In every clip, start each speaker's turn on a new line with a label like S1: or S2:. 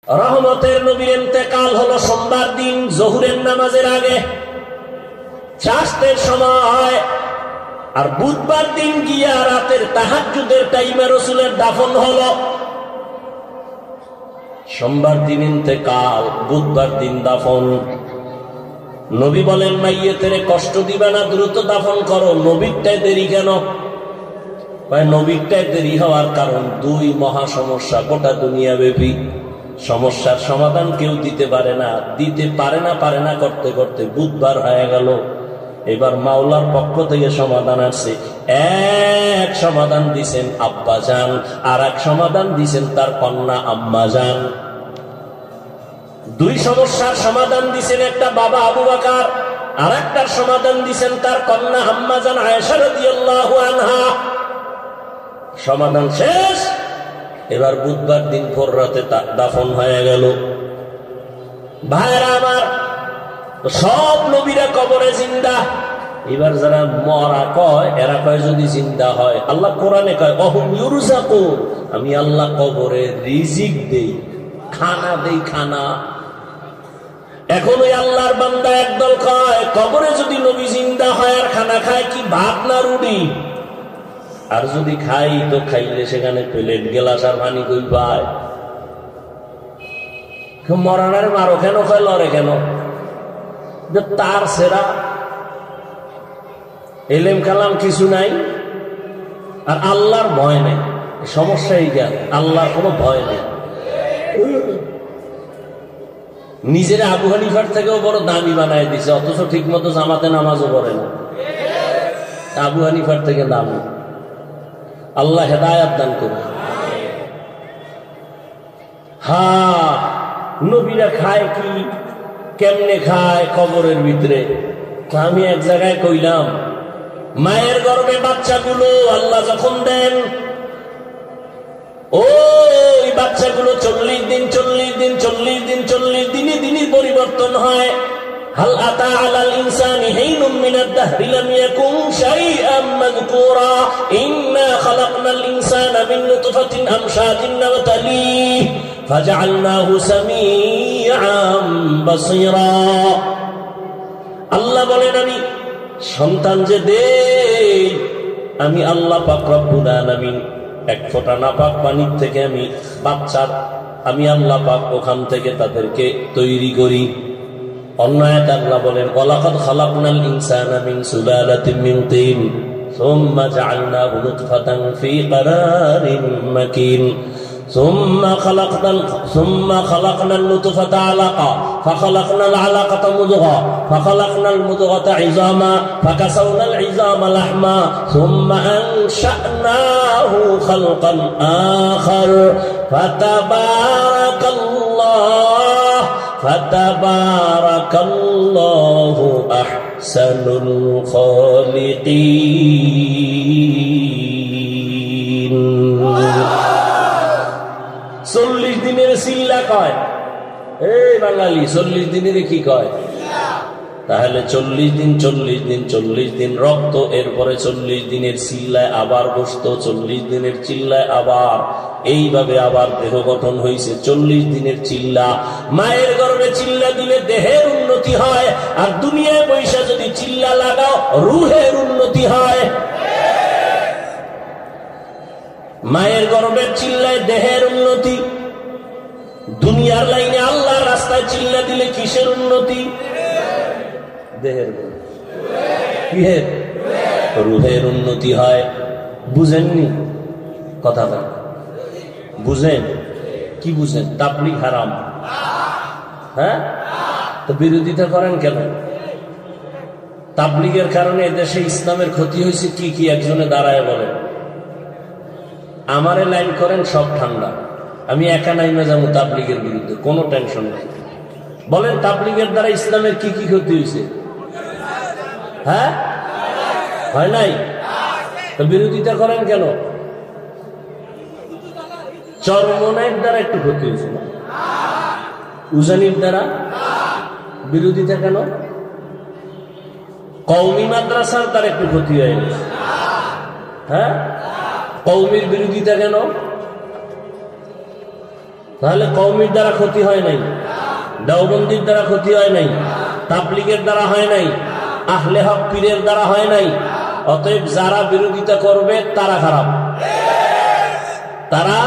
S1: রহমতের নবীর ইন্তেকাল হলো সোমবার দিন জোহরের নামাজের আগে চাষতের সময়, আর বুধবার দিন গিয়া রাতের তাহাজ্জুদের টাইমে রাসূলের দাফন হলো। সোমবার দিন ইন্তেকাল, বুধবার দিন দাফন। নবী বলেন, মাইয়েতের কষ্ট দিবে না, দ্রুত দাফন করো। নবীরটাই দেরি কেন? নবীরটাই দেরি হওয়ার কারণ দুই মহা সমস্যা গোটা দুনিয়া ব্যাপী। সমস্যার সমাধান কেউ দিতে পারে না করতে করতে বুধবার হয়ে গেল। এবার মাওলার পক্ষ থেকে সমাধান আসছে। এক সমাধান দিছেন আব্বাজান, আর এক সমাধান দিছেন তার কন্যা আম্মাজান। দুই সমস্যার সমাধান দিছেন একটা বাবা আবু বকর, আর একটার সমাধান দিছেন তার কন্যা আম্মাজান আয়েশা রাদিয়াল্লাহু আনহা। সমাধান শেষ। এবার বুধবার দিন ভোর রাতে দাফন হয়ে গেল। ভাইরা আমার, সব নবীরা কবরে জিন্দা। এবার যারা মরা কয়, এরা কয় যদি জিন্দা হয়, আল্লাহ কোরআনে কয় অহুম ইউরজাকুন, আমি আল্লাহ কবরে রিজিক দেই, খানা দেই, খানা। এখন ওই আল্লাহর বান্দা একদল কয় কবরে যদি নবী জিন্দা হয় আর খানা খায়, কি ভাত না রুটি? আর যদি খাই তো খাইলে সেখানে প্লেট গেলাস আর পানি কই পায়? মরানারে মারো কেন, কয় লড়ে কেন? তার সেরা এলেম কালাম কিছু নাই, আর আল্লাহর ভয় নেই। সমস্যা এই জ্ঞান, আল্লাহর কোনো ভয় নেই। নিজের আবু হানিফার থেকেও বড় দামি বানায় দিছে, অথচ ঠিক মতো জামাতে নামাজও পড়ে না। আবু হানিফার থেকে দামি। আল্লাহ হেদায়াত দান করুন। হ্যাঁ, নবীরা খায় কি, কেমনে খায় কবরের ভিতরে? আমি এক জায়গায় কইলাম, মায়ের গর্ভে বাচ্চাগুলো আল্লাহ যখন দেন, ওই বাচ্চাগুলো 40 দিন দিনই পরিবর্তন হয়। হাল আতা আলাল ইনসানি হিনুম মিনাদ দাহরি লাম ইয়াকুন শাইআম মাযকুরা ইন্না খালাকনাল ইনসানা মিন নুতফাতিন আমশাজিন নাবতালিহি ফাজআলনাহু সামিআম বাসীরা। আল্লাহ বলেন, আমি সন্তান যে দেই, আমি আল্লাহ পাক রব্বুল আলামিন এক ফোঁটা নাপাক পানির থেকে আমি আল্লাহ পাক ওখান থেকে তাদেরকে তৈরি করি। অন্য আয়াতে আল্লাহ বলেন, ওয়ালাকাদ খালাকনাল ইনসানা মিন সুলালাতিন মিন তিন সুম্মা জাআলনাহু নুতফাতান ফি ক্বারারিন মাকিন ثم خلقنا النطفة علقة فخلقنا العلقة مضغة فخلقنا المضغة عظاما فكسونا العظام لحما ثم أنشأناه خلقا آخر فتبارك الله أحسن الخالقين। 40 দিনের চিল্লা কয়, এই বাঙালি 40 দিনের কি কয়? তাহলে 40 দিন রক্ত, এরপরে 40 দিনের চিল্লায় আবার গোশত, 40 দিনের চিল্লায় আবার, এইভাবে আবার দেহ গঠন হয়েছে। 40 দিনের চিল্লা। মায়ের গর্ভে চিল্লা দিলে দেহের উন্নতি হয়, আর দুনিয়ায় পয়সা যদি চিল্লা লাগাও রুহের উন্নতি হয়। মায়ের গর্ভের চিল্লায় দেহের উন্নতি, দুনিয়ার লাইনে আল্লাহর রাস্তায় চিল্লা দিলে কিসের উন্নতি? দেহের, কিহের? রুহের উন্নতি হয়। বুঝেননি কথাটা? বুঝেন? কি বুঝেন? তাবলীগ হারাম। হ্যাঁ, তো বিরোধিতা করেন কেন? তাবলীগের কারণে এদেশে ইসলামের ক্ষতি হয়েছে কি কি একজনে দাঁড়ায় বলেন। আমারে লাইন করেন, সব ঠান্ডা, আমি একা নাইমে যাবো তাবলীগের বিরুদ্ধে, কোনো টেনশন নেই। বলেন তাবলীগের দ্বারা ইসলামের কি কি ক্ষতি হয়েছে? হ্যাঁ, হয় নাই? তো বিরোধিতা করেন কেন? চরমনাইয়ের দ্বারা একটু ক্ষতি হয়েছে না? উজানির দ্বারা বিরোধিতা কেন? কওমি মাদ্রাসার তার একটু ক্ষতি হয়ে গেছে। হ্যাঁ, কওমির বিরোধিতা কেন? তাহলে কওমির দ্বারা ক্ষতি হয় নাই, দেওবন্দির দ্বারা ক্ষতি হয় নাই, তাবলীগের দ্বারা হয় নাই, আহলে হক পীরের দ্বারা হয় নাই। অতএব যারা বিরোধিতা করবে তারা খারাপ, তারা।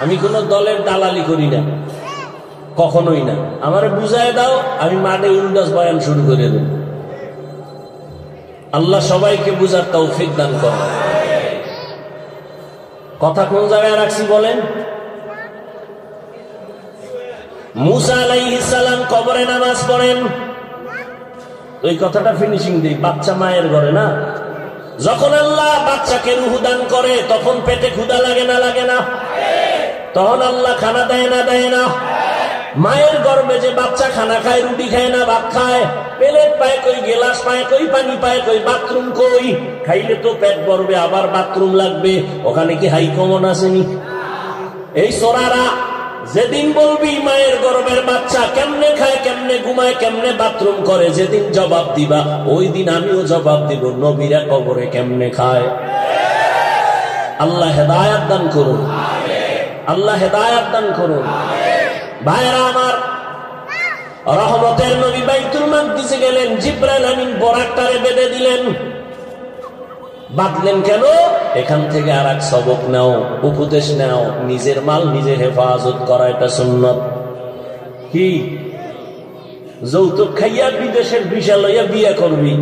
S1: আমি কোন দলের দালালি করি না, কখনোই না। আমারে বুঝায় দাও, আমি মাঠে উল্টাস বয়ান শুরু করে দেব। আল্লাহ সবাইকে বুঝার তৌফিক দান করেন। কথা কোন জায়গায় রাখছি বলেন? মুসা আলাইহিস সালাম কবরে নামাজ পড়েন। ওই কথাটা ফিনিশিং দিই। বাচ্চা মায়ের ঘরে না, যখন আল্লাহ বাচ্চাকে রূহ দান করে তখন পেটে ক্ষুধা লাগে না, লাগে না? তখন আল্লাহ খানা দেয় না, দেয় না? মায়ের গর্ভে যে বাচ্চা খানা খায়, রুটি খায় না, ভাত খায়, প্লেট পায় কই, গেলাস পায় কই, পানি পায় কই, বাথরুম কই? খাইলে তো পেট ভরবে, আবার বাথরুম লাগবে। ওখানে কি হাই কমন আসেনি? এই সোরারা যেদিন বলবি মায়ের গর্ভের বাচ্চা কেমনে খায়, কেমনে ঘুমায়, কেমনে বাথরুম করে, যেদিন জবাব দিবা ওই দিন আমিও জবাব দিব নবীরা কবরে কেমনে খায়। আল্লাহ হেদায়াত দান করুন, আল্লাহ হেদায়াত দান করুন। ভাইরা আমার, রহমতের নবী বাইতুল মাকদিসে গেলেন, জিবরাইল আমিন বরাকটারে বেঁধে দিলেন। বাঁধলেন কেন? এখান থেকে আর এক সবক নাও, উপদেশ নাও, নিজের মাল নিজে হেফাজত করা এটা সুন্নত। কি যৌতুক খাইয়া বিদেশের ভিসা লইয়া বিয়ে করবি,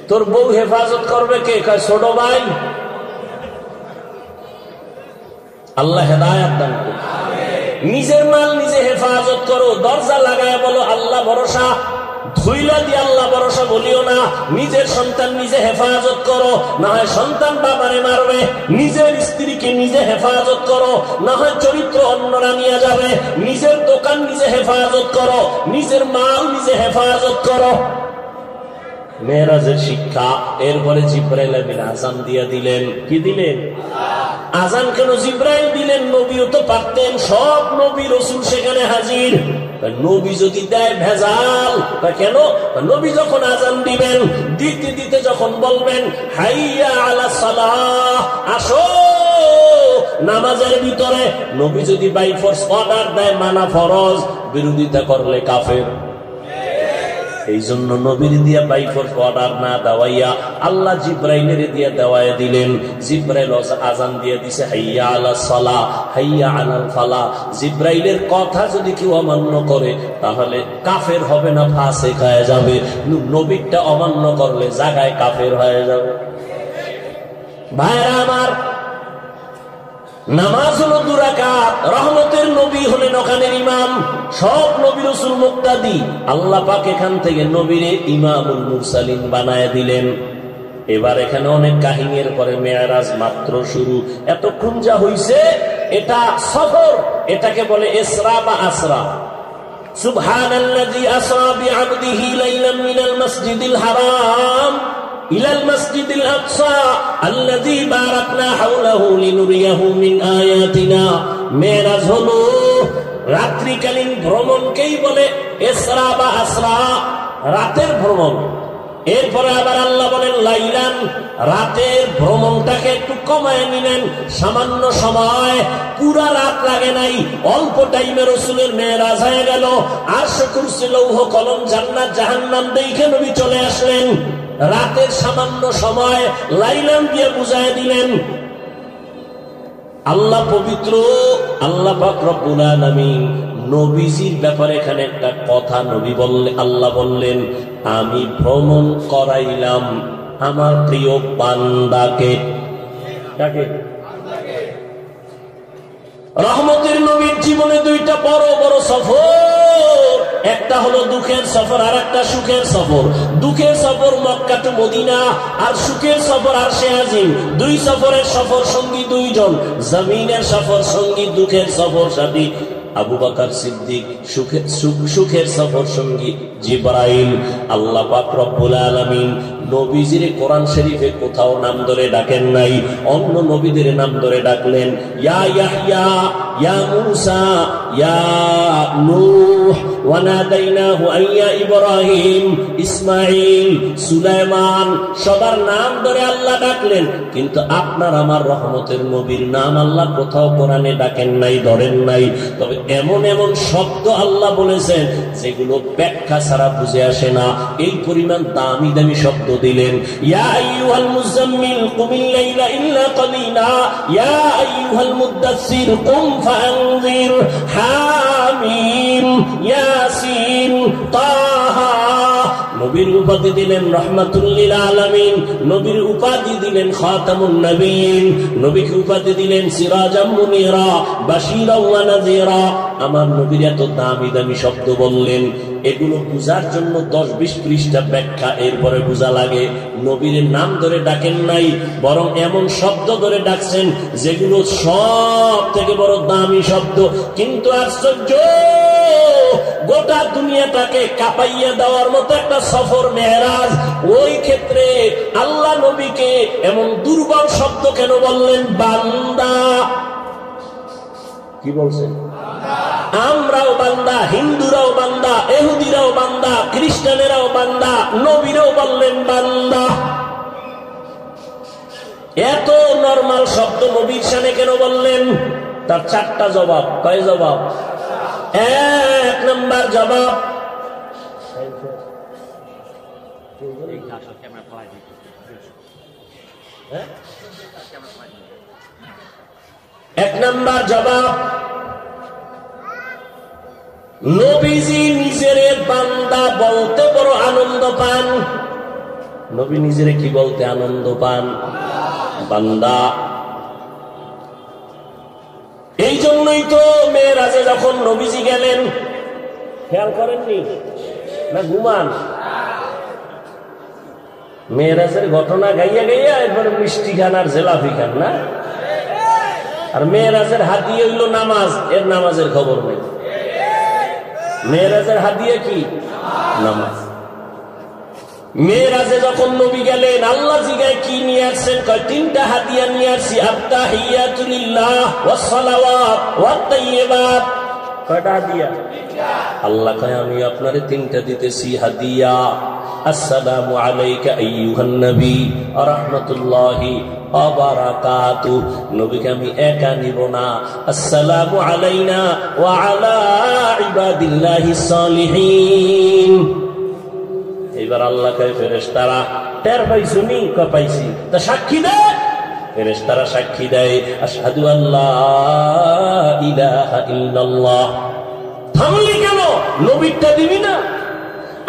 S1: তোর বউ হেফাজত করবে কে? ছোট ভাই। আল্লাহ হেদায়াত দান করুন। নিজের মাল নিজে হেফাজত করো। দরজা লাগায় বলো আল্লাহ ভরসা, ধুইলা দিয়ে আল্লাহ ভরসা বলিও না। নিজের সন্তান নিজে হেফাজত করো, না হয় সন্তান বাবারে মারবে। নিজের স্ত্রীকে নিজে হেফাজত করো, না হয় চরিত্র অন্যরা নিয়ে যাবে। নিজের দোকান নিজে হেফাজত করো, নিজের মাল নিজে হেফাজত করো। মেরাজের শিক্ষা। এরপরে জিবরাইল আমিন আযান দিয়ে দিলেন। কি দিলেন? আযান কেন জিবরাইল দিলেন? নবীও তো পারতেন, সব নবী রাসূল সেখানে হাজির। নবী যদি দেয় ভেজাল, কেন? নবী যখন আযান দিবেন, দিতে দিতে যখন বলবেন হাইয়া আলাস সালাহ, আসো নামাজের ভিতরে, নবী যদি বাই ফোর্স অর্ডার দেয় মানা ফরজ, বিরোধিতা করলে কাফের। এই জন্য নবীর দিয়া বাই ফোর্স অর্ডার না দেওয়াইয়া আল্লাহ জিবরাইলের দিয়া দেওয়ায় দিলেন। জিবরাইল আযান দিয়ে দিছে হাইয়া আলাস সালাহ, হাইয়া আলাল ফালাহ। জিবরাইলের কথা যদি কেউ অমান্য করে তাহলে কাফের হবে না, ফাসিক হয়ে যাবে। নবীরটা অমান্য করলে জায়গায় কাফের হয়ে যাবে। ভাইরা আমার, নামাজ হলো 2 রাকাত। রহমতের নবী হলেন ওখানের ইমাম। সব নবী রাসূল মুক্তাদি। আল্লাহ পাক এখান থেকে নবীরে ইমামুল মুরসালিন বানায় দিলেন। এবার এখানে অনেক কাহিনীর পরে মেরাজ মাত্র শুরু। এতক্ষণ যা হইছে এটা সফর, এটাকে বলে ইসরা বা আসরা। সুবহানাল্লাযী আসরা বিআবদিহি লাইলাম মিনাল মাসজিদিল হারাম ইলাল মাসজিদিল আকসা আল্লাযী বারাকনা হাওলাহু লিনুরিয়াহু মিন আয়াতিনা। মেরাজ হলো রাত্রিকালীন ভ্রমণকেই বলে ইসরা বা আসরা, রাতের ভ্রমণ। এরপরে আবার আল্লাহ বলেন লাইলান, রাতের ভ্রমণটাকে একটু কমায় নিলেন, সামান্য সময়, পুরা রাত লাগে নাই, অল্প টাইমে রাসূলের মেরাজ হয়ে গেল। আরশ কুরসি লৌহ কলম জান্নাত জাহান্নাম দেখে নবী চলে আসলেন। রাতের সামান্য সময় লাইলান দিয়ে বুঝায় দিলেন। আল্লাহ পবিত্র, আল্লাহ পাক রব্বুল আলামিন নবীজির ব্যাপারে এখানে একটা কথা নবী বললেন, আল্লাহ বললেন আমি ভ্রমণ করাইলাম আমার প্রিয় বান্দাকে। কাকে? রহমতের নবীর জীবনে 2টা বড় বড় সফর। একটা হলো দুঃখের সফর, আর একটা সুখের সফর। দুঃখের সফর মক্কা টু মদিনা, আর সুখের সফর আরশে আজিম। 2 সফরের সফর সঙ্গী 2 জন। জমিনের সফর সঙ্গী, দুঃখের সফর সাথী আবু বকর সিদ্দিক, সুখের সফর সঙ্গী জিবরাইল। আল্লাহ পাক রব্বুল আলামিন নবীজির কোরআন শরীফে কোথাও নাম ধরে ডাকেন নাই, অন্য নবীদের নাম ধরে ডাকলেন। ইয়া ইয়াহইয়া ইয়া মূসা ইয়া নূহ ওয়া নাদাইনাহু আইয়া ইব্রাহিম ইসমাঈল সুলাইমান সবার নাম ধরে আল্লাহ ডাকলেন, কিন্তু আপনার আমার রহমতের নবীর নাম আল্লাহ কোথাও কোরআনে ডাকেন নাই, ধরেন নাই। তবে এমন এমন শব্দ আল্লাহ বলেছেন যেগুলো ব্যাখ্যা ছাড়া বুঝে আসে না, এই পরিমাণ দামি দামি শব্দ দিলেন। ইয়া আইয়ুহাল মুযাম্মিল কুমিল লাইলা ইল্লা কালিলা ইয়া আইয়ুহাল মুদ্দাসসির কুম ফাআনযির হামিম ইয়াসিন তাহা। নবীর উপাধি দিলেন রাহমাতুল লিল আলামিন, নবীর উপাধি দিলেন খাতামুন নবীন, নবীকে উপাধি দিলেন সিরাজাম মুনিরা বাশীরা ওয়া নাযীরা। আমার নবীর এত দামি দামি শব্দ বললেন, এগুলো বুঝার জন্য 10-20 পৃষ্ঠা ব্যাখ্যা, এরপরে বোঝা লাগে। নবীর নাম ধরে ডাকেন নাই, বরং এমন শব্দ ধরে ডাকছেন যেগুলো সব থেকে বড় দামি শব্দ। কিন্তু আশ্চর্য, গোটা দুনিয়াটাকে কাঁপাইয়া দেওয়ার মতো একটা সফর মেরাজ, ওই ক্ষেত্রে আল্লাহ নবীকে এমন দুর্বল শব্দ কেন বললেন? বান্দা। কি বলছেন? আমরাও বান্দা, হিন্দুরাও বান্দা, ইহুদিরাও বান্দা, খ্রিস্টানেরাও বান্দা, নবীরাও বললেন বান্দা। এত নরমাল শব্দ নবীর শানে কেন বললেন? তার 4টা জবাব। কয় জবাব? 1 নম্বর জবাব, নবীজি নিজের বান্দা বলতে বড় আনন্দ পান। নবী নিজের কি বলতে আনন্দ পান? বান্দা। এই জন্যই তো মেরাজে যখন নবীজি গেলেন, খেয়াল করেননি না ঘুমান? মেরাজের ঘটনা গাইয়া গাইয়া এরপরে মিষ্টি খান আর জেলাপি খান না? আর মেরাজের হাদিয়া হইল নামাজ, এর নামাজের খবর নেই। মেরাজের হাদিয়া কি? নামাজ। মেরাজে যখন নবী গেলেন, আল্লাহ জিগায় কি নিয়ে আসছেন? 3টা হাদিয়া নিয়ে আসছি। আত-তাহিয়াতু লিল্লাহ ওয়াস সালাওয়াত ওয়াত তাইয়্যিবাত। কয়টা হাদিয়া? আল্লাহ কয় আমি আপনারে 3টা দিতেছি হাদিয়া। আসসালামু আলাইকা আইয়ুহান নবী ওয়া রাহমাতুল্লাহি ওয়া বারাকাতুহু। নবীকে আমি একা নিব না, আসসালামু আলাইনা ওয়া আলা ইবাদিল্লাহিস সালিহিন। এবার আল্লাহ কয় ফেরেশতারা, টের পাইছুনি? কয় পাইছি। তা সাক্ষী দেয়? ফেরেশতারা সাক্ষী দেয়, আশহাদু আল্লা ইলাহা ইল্লাল্লাহ। থামলি কেন? নবীরটা দিবি না?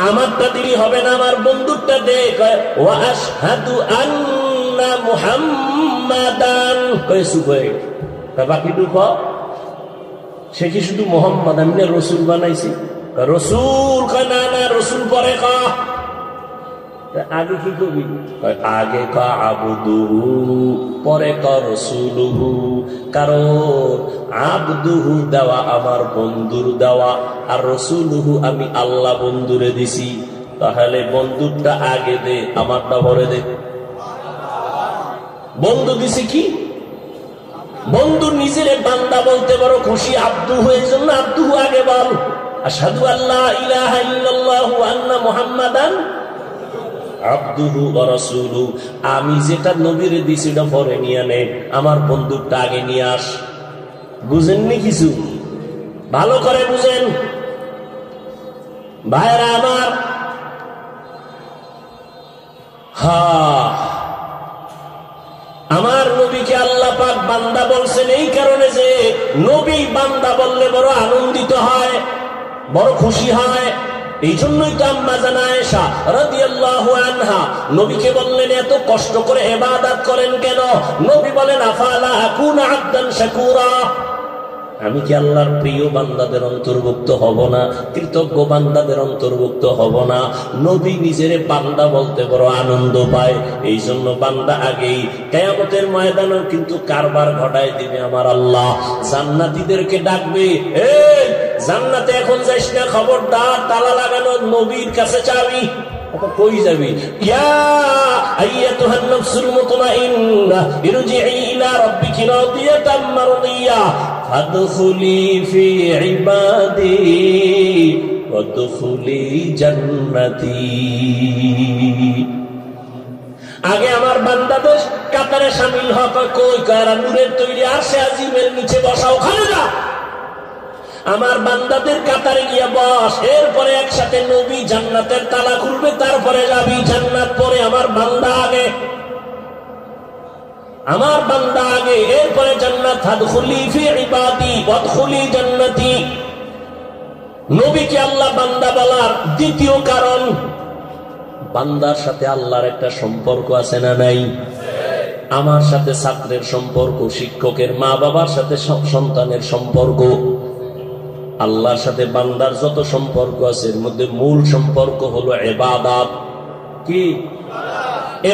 S1: আমারটা দিবি হবে না? আমার বন্ধুরটা দে। কয় ওয়া আশহাদু আন্না মুহাম্মাদান। কয় সুবহান। বাকিটুকু সে কি শুধু মোহাম্মদ, আমি না রসুল বানাইছি? রসুল। কয় না না, রসুল পরে ক। আগে কি কবি? আগে ক আবদুহু, পরে ক রসুলুহু। কারণ আবদুহু দেওয়া আমার বন্ধুর দেওয়া, আর রসুলুহু আমি আল্লাহ বন্ধুরে দিছি। তাহলে বন্ধুরটা আগে দে, আমারটা পরে দে। বন্ধু দিছি কি? বন্ধু নিজের বান্দা বলতে বড় খুশি, আব্দুহু, এই জন্য আব্দুহু আগে বল। আশহাদু আল্লা ইলাহা ইল্লাল্লাহু ওয়া আন্না মুহাম্মাদান আবদুহু ওয়া রাসূলুহু। আমি যেটা নবীরে দিছি ওটা পরে নিয়ে নে, আমার বন্ধুরটা আগে নিয়ে আস। বুঝেননি কিছু? ভালো করে বুঝেন ভাইরা আমার। আমার নবীকে আল্লাহ পাক বান্দা বলছেন এই কারণে যে নবী বান্দা বললে বড় আনন্দিত হয়, বড় খুশি হয়। এই জন্যই তো আম্মা জান আয়েশা রাদিয়াল্লাহু আনহা নবীকে বললেন, এত কষ্ট করে ইবাদত করেন কেন? নবী বলেন, আফালা আকুনা আবদান শাকুরা। আমি কি আল্লাহর প্রিয় বান্দাদের অন্তর্ভুক্ত হব না? কৃতজ্ঞ বান্দাদের অন্তর্ভুক্ত হব না? নবী নিজের বান্দা বলতে বড় আনন্দ পায়। এই জন্য বান্দা আগেই কিয়ামতের ময়দানে কিন্তু কারবার ঘটায় দিবে আমার আল্লাহ। জান্নাতীদেরকে ডাকবে, এই জান্নাতে এখন যাইস না, খবরদার, তালা লাগানো, নবীর কাছে চাবি। কই যাবি? ইয়া আইয়াতুহান নাফসুল মুতমাইন্নাহ ইরজিই ইলা রাব্বিকি রাদিয়াতাম মারদিয়া আদখুলি ফি ইবাদি ওয়াদখুলি জান্নাতি। আগে আমার বান্দাদের কাতারে শামিল হক। কই কারা নূরের তৈরি আরশে আজিমের নিচে বসা, ওখানে যা। আমার বান্দাদের কাতারে গিয়ে বস, এরপরে একসাথে নবী জান্নাতের তালা খুলবে, তারপরে যাবি জান্নাত। পরে আমার বান্দা আগে, আমার বান্দা আগে, এরপরে জান্নাত। আদখুলি ফি ইবাদি ওয়াদখুলি জান্নাতি। নবীকে আল্লাহ বান্দা বলার দ্বিতীয় কারণ, বান্দার সাথে আল্লাহর একটা সম্পর্ক আছে না নাই? আমার সাথে ছাত্রের সম্পর্ক, শিক্ষকের, মা বাবার সাথে সন্তানের সম্পর্ক, আল্লাহর সাথে বান্দার যত সম্পর্ক আছে এর মধ্যে মূল সম্পর্ক হলো ইবাদত। কি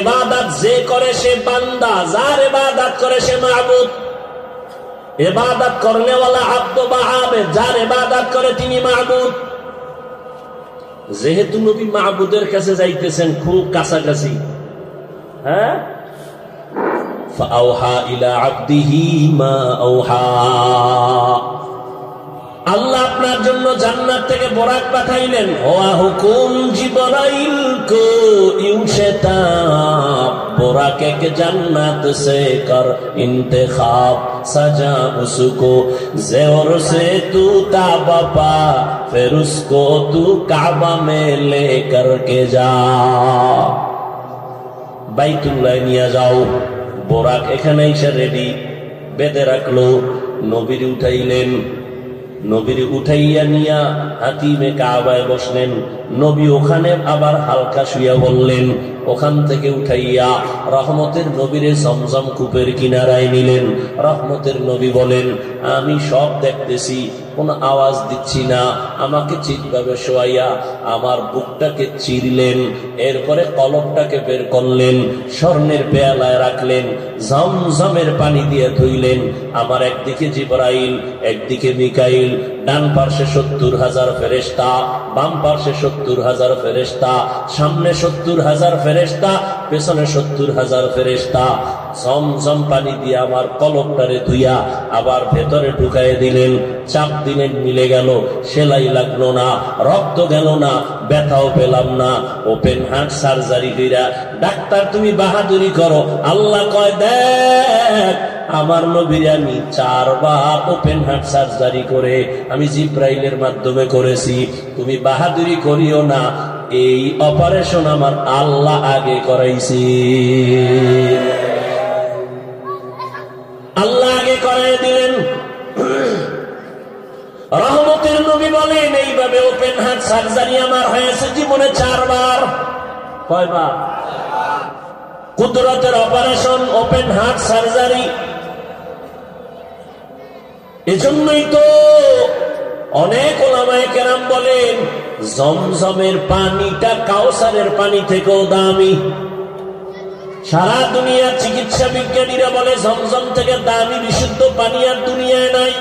S1: ইবাদত? যে করে সে বান্দা, যার ইবাদত করে সে মাবুদ। ইবাদত করনে ওয়ালা আব্দ বা আবেদ, যার ইবাদত করে তিনি মাবুদ। যেহেতু নবী মাবুদের কাছে যাইতেছেন, খুব কাছাকাছি, হ্যাঁ, ফাআওহা ইলা আবদিহি মা আওহা। আল্লাহ আপনার জন্য জান্নাত থেকে বরাক পাঠাইলেন। ওয়া হুকুম জিবরাইল কো ইউশতাব, বরাক কে জান্নাত সে কর ইন্তেখাব, सजा उसको ज़ोर से तू ताबा पा, फिर उसको तू काबा में ले करके जा। বাইতুল্লাহ নিয়ে যাও। বোরাক এখানে এসে রেডি, বেঁধে রাখলো। নবীর উঠাইলেন, নবীর উঠাইয়া নিয়া হাতিমে কাবায় বসলেন। নবী ওখানে আবার হালকা শুইয়া বললেন। ওখান থেকে উঠাইয়া রহমতের নবীরে জমজম কূপের কিনারায় নিলেন। রহমতের নবী বলেন, আমি সব দেখতেছি, কোন আওয়াজ দিচ্ছি না। আমাকে ঠিকভাবে শোয়াইয়া আমার বুকটাকে চিরলেন, এরপরে কলবটাকে বের করলেন, স্বর্ণের পেয়ালায় রাখলেন, জমজমের পানি দিয়ে ধুইলেন। আমার একদিকে জিবরাইল, একদিকে মিকাইল, ডান পার্শ্বে 70,000 ফেরেশতা, বাম পার্শ্বে 70,000 ফেরেশতা, সামনে 70,000 ফেরেশতা, পেছনে 70,000 ফেরেশতা। জমজম পানি দিয়ে আমার কলবটারে ধুইয়া আবার ভেতরে ঢুকাইয়ে দিলেন। চাপ দিলেন, মিলে গেল, সেলাই লাগলো না, রক্ত গেল না, ব্যথাও পেলাম না। ওপেন হার্ট সার্জারি কইরা, ডাক্তার তুমি বাহাদুরি করো। আল্লাহ কয়, দেখ আমার নবীর আমি 4 বার ওপেন হার্ট সার্জারি করে আমি জিব্রাইলের মাধ্যমে করেছি। তুমি বাহাদুরি করিও না, এই অপারেশন আমার আল্লাহ আগে করাইছি। আল্লাহ আগে করাই দিলেন। রহমতের নবী বলেন, এইভাবে ওপেন হার্ট সার্জারি আমার হয়েছে জীবনে 4 বার। কয়বার? কুদরতের অপারেশন, ওপেন হার্ট সার্জারি। এজন্যই তো অনেক ওলামায়ে কেরাম বলেন, জমজমের পানিটা কাউসারের পানি থেকেও দামি। সারা দুনিয়ার চিকিৎসা বিজ্ঞানীরা বলে জমজম থেকে দামি বিশুদ্ধ পানি আর দুনিয়ায় নাই।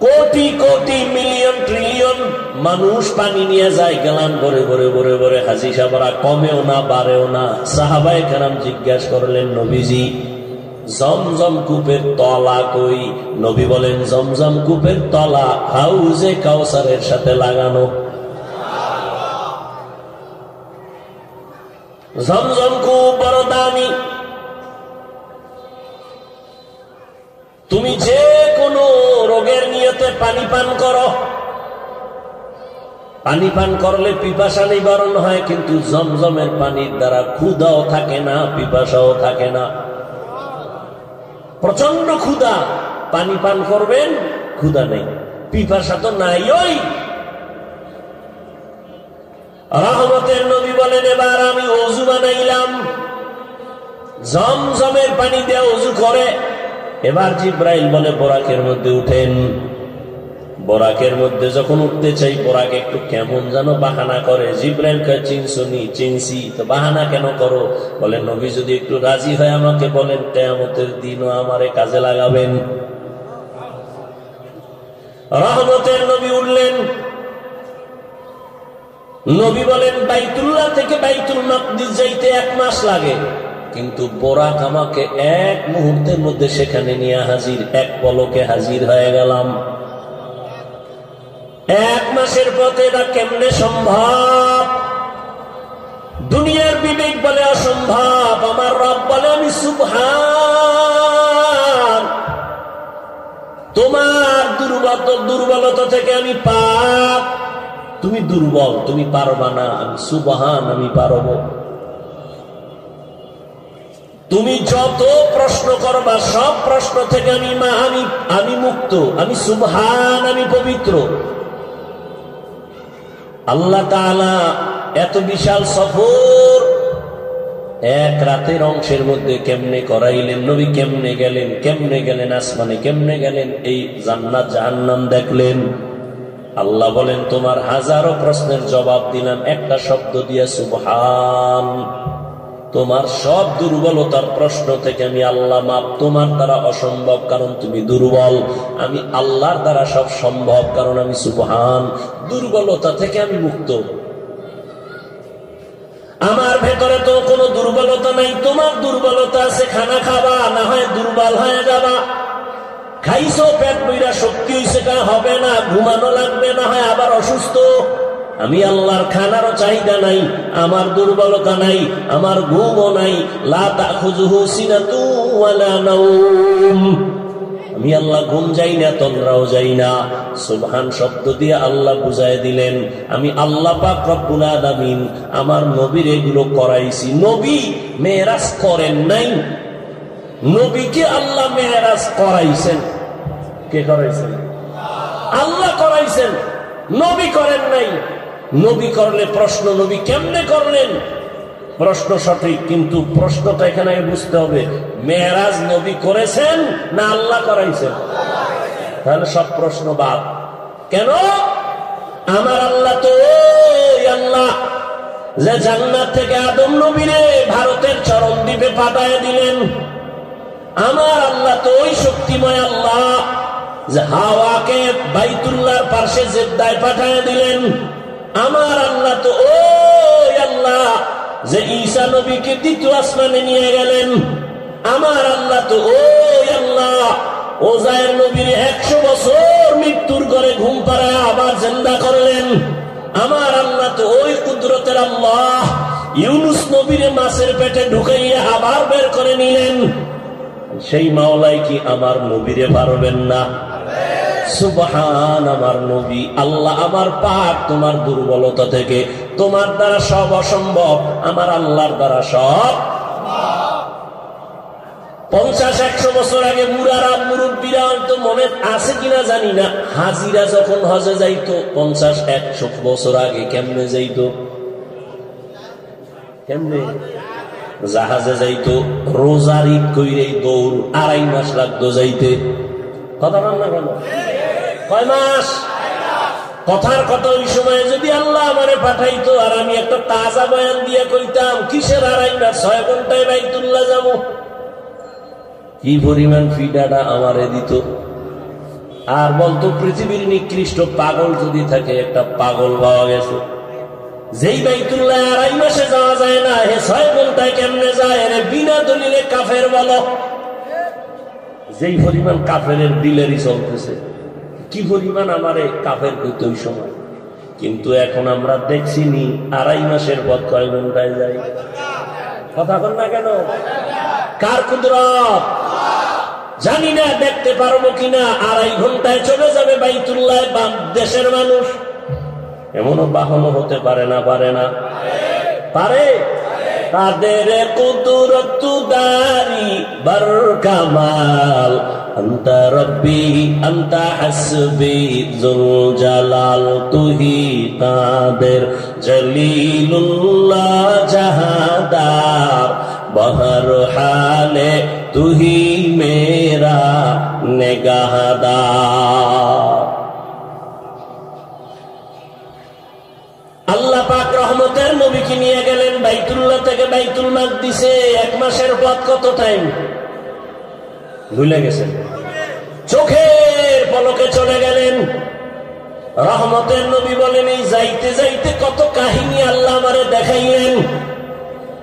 S1: কোটি কোটি মিলিয়ন ট্রিলিয়ন মানুষ পানি নিয়ে যায় গ্যালান ভরে ভরে ভরে ভরে। হাজি সাহেবরা কমেও না বাড়েও না। সাহাবায়ে কেরাম জিজ্ঞাসা করলেন, নবীজি জমজম কূপের তলা কই? নবী বলেন, জমজম কূপের তলা হাউজে কাউসারের সাথে লাগানো। জমজম কূপ বড় দামি। তুমি যে কোনো রোগের নিয়তে পানি পান করো, পানি পান করলে পিপাসা নিবারণ হয়, কিন্তু জমজমের পানির দ্বারা ক্ষুধাও থাকে না, পিপাসাও থাকে না। প্রচন্ড ক্ষুধা, পানি পান করবেন, ক্ষুধা নেই, পিপাসা তো নাই। ওই রহমতের নবী বলেন, এবার আমি ওযু বানাইলাম, জমজমের পানি দিয়ে ওযু করে। এবার জিব্রাইল বলে, বোরাকের মধ্যে উঠেন। বোরাকের মধ্যে যখন উঠতে চাই, বোরাক একটু কেমন যেন বাহানা করে। জিব্রাইল কয়, চিনছুনি? চিনছি। তো বাহানা কেন করো? বলে, নবী যদি একটু রাজি হয় আমাকে বলেন, কিয়ামতের দিনও আমারে কাজে লাগাবেন। রহমতের নবী উঠলেন। নবী বলেন, বাইতুল্লাহ থেকে বাইতুল মাকদিস যাইতে 1 মাস লাগে। কিন্তু বোরাক আমাকে এক মুহূর্তের মধ্যে সেখানে নিয়ে হাজির, এক পলকে হাজির হয়ে গেলাম। 1 মাসের পথে এটা কেমনে সম্ভব? দুনিয়ার বিবেক বলে অসম্ভব, আমার রব বলে আমি সুবহান। তোমার দুর্বলতা থেকে আমি পাক, তুমি দুর্বল, তুমি পারবা না, আমি সুবহান, আমি পারব। তুমি যত প্রশ্ন করবা সব প্রশ্ন থেকে আমি মুক্ত, আমি সুবহান, আমি পবিত্র। আল্লাহ তাআলা এত বিশাল সফর এক রাতের অংশের মধ্যে কেমনে করাইলেন? নবী কেমনে গেলেন আসমানে, কেমনে গেলেন? এই জান্নাত জাহান্নাম দেখলেন। আল্লাহ বলেন তোমার হাজারো প্রশ্নের জবাব দিলাম একটা শব্দ দিয়া, সুবহান। তোমার সব দুর্বলতার প্রশ্ন থেকে আমি আল্লাহ মাপ। তোমার দ্বারা অসম্ভব কারণ তুমি দুর্বল, আমি আল্লাহর দ্বারা সব সম্ভব কারণ আমি সুবহান। দুর্বলতা থেকে আমি মুক্ত। আমার ভেতরে তো কোনো দুর্বলতা নাই, তোমার দুর্বলতা আছে। খানা খাবা, না হয় দুর্বল হয়ে যাবা। খাইছো পেট বইরা, শক্তি হইছে কা হবে না, ঘুমানো লাগবে, না হয় আবার অসুস্থ। আমি আল্লাহর খানারও চাহিদা নাই, আমার দুর্বলতা নাই, আমার ঘুমও নাই। লা তাখুযুহু সিনাতু ওয়ালা নাওম। আমি আল্লাহ ঘুম যাই না, তন্দ্রাও যাই না। সুবহান শব্দ দিয়ে আল্লাহ বুঝায় দিলেন আমি আল্লাহ পাক রব্বুল আলামিন আমার নবীর এগুলো করাইছি। নবী মেরাজ করেন নাই, নবীকে আল্লাহ মেরাজ করাইছেন। কে করাইছেন? আল্লাহ করাইছেন, নবী করেন নাই। নবী করলে প্রশ্ন, নবী কেমনে করলেন? প্রশ্ন সঠিক, কিন্তু প্রশ্নটা এখানে বুঝতে হবে মেরাজ নবী করেছেন না আল্লাহ করাইছেন? তাহলে সব প্রশ্ন বাদ। কেন? আমার আল্লাহ তো ওই আল্লাহ যে জান্নাত থেকে আদম নবীরে ভারতের চরম দ্বীপে পাঠায় দিলেন। আমার আল্লাহ তো ওই শক্তিময় আল্লাহ যে হাওয়াকে বাইতুল্লাহর পাশে জেদ্দায় পাঠায় দিলেন। আমার আল্লাহ তো ওই আল্লাহ যে ঈসা নবীকে দ্বিতীয় আসমানে নিয়ে গেলেন। আমার আল্লাহ তো ওই আল্লাহ ওজায়ের নবীর 100 বছর মৃত্যুর ঘরে ঘুম পাড়ায় আবার জিন্দা করলেন। আমার আল্লাহ তো ওই কুদরতের আল্লাহ ইউনুস নবীর মাছের পেটে ঢুকাইয়া আবার বের করে নিলেন। সেই মাওলাই কি আমার নবীরে পারবেন না? সুবহান আমার নবী। আল্লাহ আমার পাক তোমার দুর্বলতা থেকে, তোমার দ্বারা সব অসম্ভব, আমার আল্লাহর দ্বারা সব। 50-100 বছর আগে বুড়ারা মুরব্বীরা তো মনে আছে কিনা জানি না, হাজিরা যখন হজে যাইতো 50-100 বছর আগে কেমনে যাইতো? কেমনে? জাহাজে যাইতো, রোজার ঈদ কইরে দৌড়, 2.5 মাস লাগতো যাইতে। কথা বল না কেন? কয় মাস? কথার কথা ওই সময় যদি আল্লাহ আমারে পাঠাইতো আর আমি একটা তাজা বয়ান দিয়ে কইতাম কিসের 2.5 মাস, 6 ঘন্টায় বাইতুল্লাহ যাবো, কি পরিমাণ ফিডাটা আমারে দিত। আর বলতো পৃথিবীর নিকৃষ্ট পাগল যদি থাকে, একটা পাগল পাওয়া গেছে যেই বাইতুল্লাহ 2.5 মাসে যাওয়া যায় না, হে 6 ঘন্টায় কেমনে যায়? রে বিনা দলিলে কাফের বলো। যেই পরিমাণ কাফের দিলেরই চলতেছে, কি পরিমাণ আমারে কাফের করতে ওই সময়। কিন্তু এখন আমরা দেখছি নি 2.5 মাসের পথ কয় ঘন্টায় যাই। কথা বল না কেন? কার কুদরত জানি না, দেখতে পারবো কিনা। 2.5 ঘন্টায় চলে যাবে বাইতুল্লাহ দেশের মানুষ। এমনও বাহন হতে পারে না? পারে না? পারে। তাদের কুদরত দারি বার কামাল, আনতা রব্বি আনতা হাসবি যুল জালাল, তুহি কাদের জলিলুল্লাহ জাহাদার, বহর হালে তুহি মেরা নেগাহদার। আল্লাহ পাক রহমতের নবীকে নিয়ে গেলেন বাইতুল্লাহ থেকে বাইতুল মাকদিসে। 1 মাসের পথ কত টাইম ভুলে গেছেন? চোখের পলকে চলে গেলেন। রহমতের নবী বলেন এই যাইতে যাইতে কত কাহিনী আল্লাহ আমারে দেখাইলেন।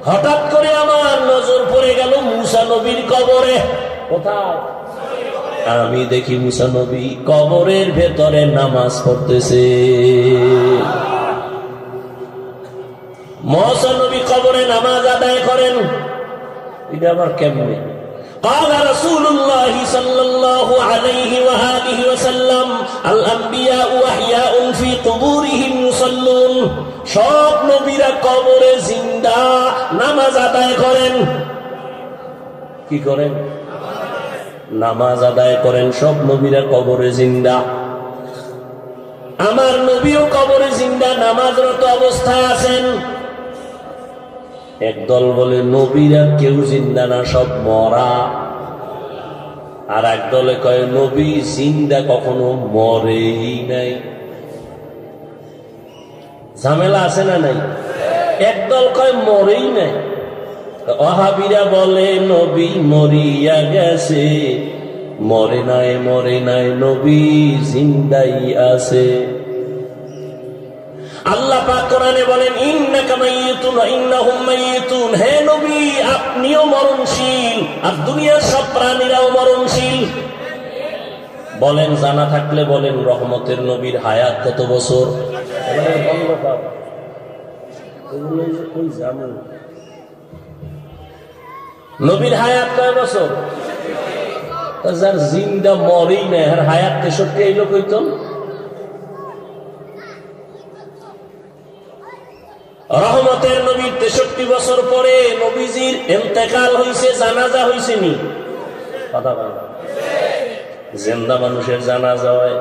S1: হঠাৎ করে আমার নজর পড়ে গেল মুসা নবীর কবরে। কোথায়? আমি দেখি মুসা নবী কবরের ভেতরে নামাজ পড়তেছে। মুসা নবী কবরে নামাজ আদায় করেন। এটা আবার কেমনে? قال رسول الله صلى الله عليه وآله وسلم الأنبياء أحياء في قبورهم يصلون। সব নবীরা কবরে জিন্দা, নামাজ আদায় করেন। কি করেন? নামাজ আদায় করেন। সব নবীরা কবরে জিন্দা। আমার নবীও কবরে জিন্দা, নামাজরত অবস্থায় আছেন। একদল বলে নবীরা কেউ জিন্দা না, সব মরা। আর একদলে কয় নবী জিন্দা, কখনো মরেই নাই। ঝামেলা আছে না নাই? একদল কয় মরেই নাই। ওয়াহাবীরা বলে নবী মরিয়া গেছে। মরে নাই, মরে নাই, নবী জিন্দাই আছে। আল্লাহ পাক কোরআনে বলেন ইন্নাকা মাইয়িতুন ওয়া ইন্নাহুম মাইয়িতুন। হে নবী, আপনিও মরণশীল আর দুনিয়ার সব প্রাণীরাও মরণশীল। বলেন, জানা থাকলে বলেন, রহমতের নবীর হায়াত কত বছর? নবীর হায়াত কয় বছর? যার জিন্দা মরেই নাই, আর হায়াত 63 এই লোক হইত। রহমতের নবীর 63 বছর পরে নবীজির ইন্তেকাল হইছে, জানাজা হইছে নি? কথা বল। জিন্দা মানুষের জানাজা হয়?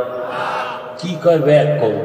S1: কি কয় ব্যাগ কম?